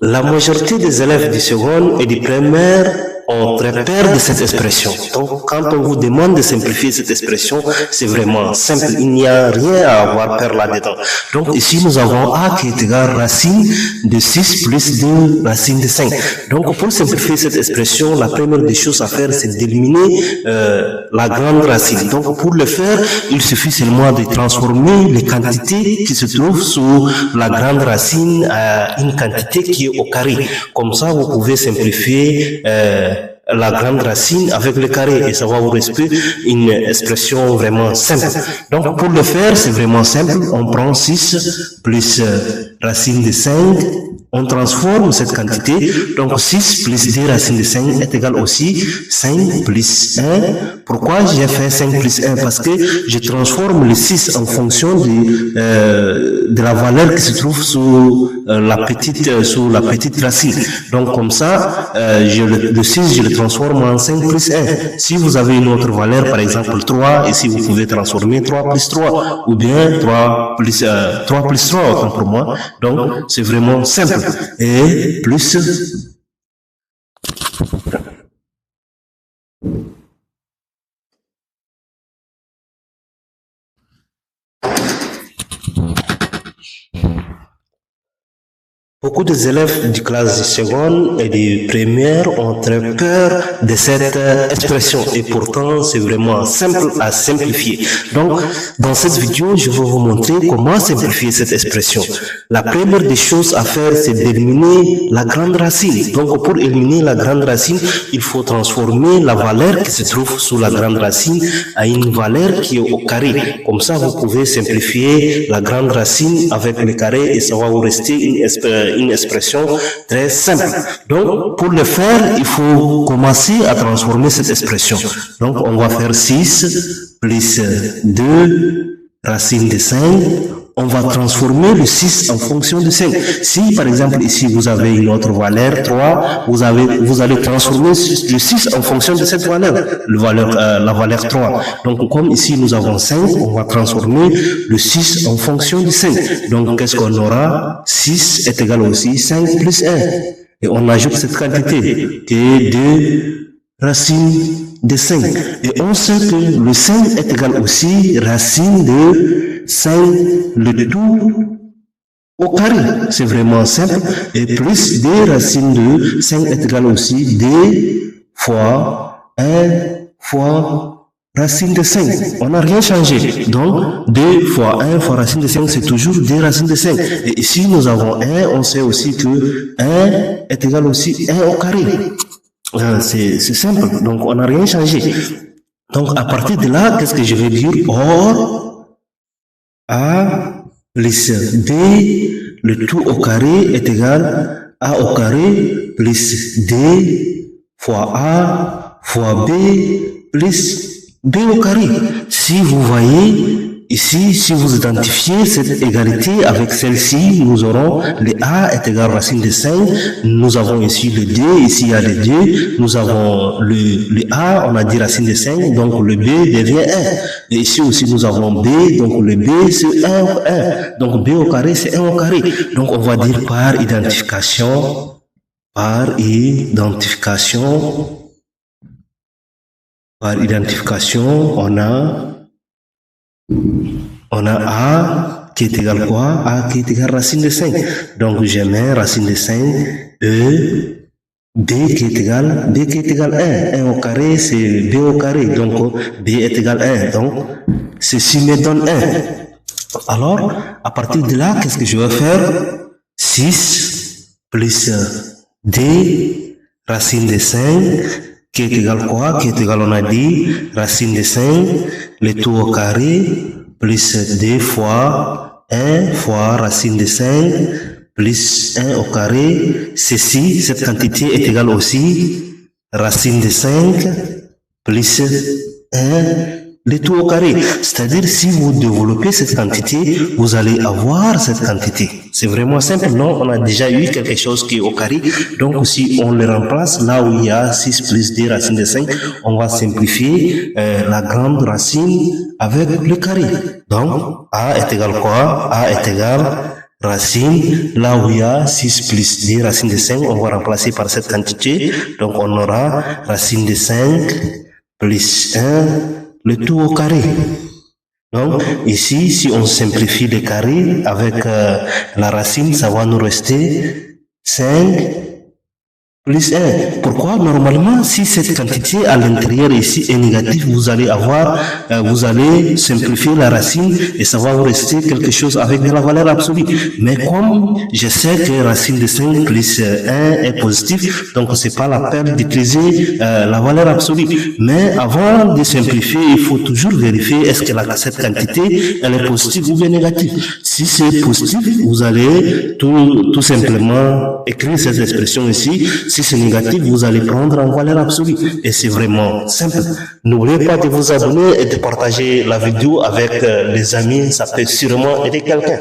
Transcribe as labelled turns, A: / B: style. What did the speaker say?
A: La majorité des élèves du second et du primaire ont très peur de cette expression. Donc, quand on vous demande de simplifier cette expression, c'est vraiment simple. Il n'y a rien à avoir peur là-dedans. Donc, ici, nous avons A qui est égal racine de 6 plus 2 racine de 5. Donc, pour simplifier cette expression, la première des choses à faire, c'est d'éliminer la grande racine. Donc, pour le faire, il suffit seulement de transformer les quantités qui se trouvent sous la grande racine à une quantité qui est au carré. Comme ça, vous pouvez simplifier la grande racine avec le carré et ça va vous rester une expression vraiment simple. Donc pour le faire, c'est vraiment simple. On prend 6 plus racine de 5. On transforme cette quantité. Donc 6 plus 2 racine de 5 est égal aussi 5 plus 1. Pourquoi j'ai fait 5 plus 1? Parce que je transforme le 6 en fonction de la valeur qui se trouve sous la petite racine. Donc comme ça, le 6, je le transforme en 5 plus 1. Si vous avez une autre valeur, par exemple 3, ici vous pouvez transformer 3 plus 3, ou bien 3 plus 3, autant pour moi. Donc c'est vraiment simple. Et plus beaucoup des élèves du classe de seconde et de première ont très peur de cette expression et pourtant c'est vraiment simple à simplifier. Donc dans cette vidéo, je vais vous montrer comment simplifier cette expression. La première des choses à faire, c'est d'éliminer la grande racine. Donc pour éliminer la grande racine, il faut transformer la valeur qui se trouve sous la grande racine à une valeur qui est au carré. Comme ça, vous pouvez simplifier la grande racine avec le carré et ça va vous rester une expression très simple. Donc, pour le faire, il faut commencer à transformer cette expression. Donc, on va faire 6 plus 2 racine de 5. On va transformer le 6 en fonction de 5. Si, par exemple, ici, vous avez une autre valeur, 3, vous allez transformer le 6 en fonction de cette valeur, la valeur 3. Donc, comme ici, nous avons 5, on va transformer le 6 en fonction de 5. Donc, qu'est-ce qu'on aura? 6 est égal aussi 5 plus 1. Et on ajoute cette quantité, qui est 2 racine de 5. Et on sait que le 5 est égal aussi racine de 5, le tout au carré. C'est vraiment simple. Et plus 2 racines de 5 est égal aussi 2 fois 1 fois racine de 5. On n'a rien changé. Donc, 2 fois 1 fois racine de 5, c'est toujours 2 racines de 5. Et ici, nous avons 1. On sait aussi que 1 est égal aussi 1 au carré. C'est simple. Donc, on n'a rien changé. Donc, à partir de là, qu'est-ce que je vais dire? Or, A plus B, le tout au carré est égal A au carré plus D fois A fois B plus B au carré. Si vous voyez ici, si vous identifiez cette égalité avec celle-ci, nous aurons le A est égal à racine de 5, nous avons ici le D, ici il y a le D, nous avons le A, on a dit racine de 5, donc le B devient 1. Et ici aussi nous avons B, donc le B c'est 1. Donc B au carré c'est 1 au carré. Donc on va dire par identification, on a A qui est égal quoi? A qui est égal racine de 5. Donc je mets racine de 5, E, B qui est égal 1. 1 au carré, c'est B au carré. Donc B est égal 1. Donc ceci me donne 1. Alors, à partir de là, qu'est-ce que je vais faire? 6 plus D racine de 5 qui est égal quoi? Qui est égal, on a dit, racine de 5, le tout au carré, plus 2 fois 1 fois racine de 5, plus 1 au carré. Ceci, cette quantité est égale aussi racine de 5, plus 1, le tout au carré. C'est-à-dire, si vous développez cette quantité, vous allez avoir cette quantité. C'est vraiment simple, non? On a déjà eu quelque chose qui est au carré. Donc, si on le remplace, là où il y a 6 plus 2 racine de 5, on va simplifier la grande racine avec le carré. Donc, A est égal quoi? A est égal racine, là où il y a 6 plus 10 racine de 5, on va remplacer par cette quantité. Donc on aura racine de 5 plus 1, le tout au carré. Donc ici, si on simplifie les carrés avec la racine, ça va nous rester 5 plus 1. Pourquoi? Normalement, si cette quantité à l'intérieur ici est négative, vous allez simplifier la racine et ça va vous rester quelque chose avec de la valeur absolue. Mais comme je sais que racine de 5 plus 1 est positif, donc c'est pas la peine d'utiliser la valeur absolue. Mais avant de simplifier, il faut toujours vérifier est-ce que cette quantité, elle est positive ou bien négative. Si c'est positif, vous allez tout simplement écrire cette expression ici. Si c'est négatif, vous allez prendre en valeur absolue. Et c'est vraiment simple. N'oubliez pas de vous abonner et de partager la vidéo avec les amis. Ça peut sûrement aider quelqu'un.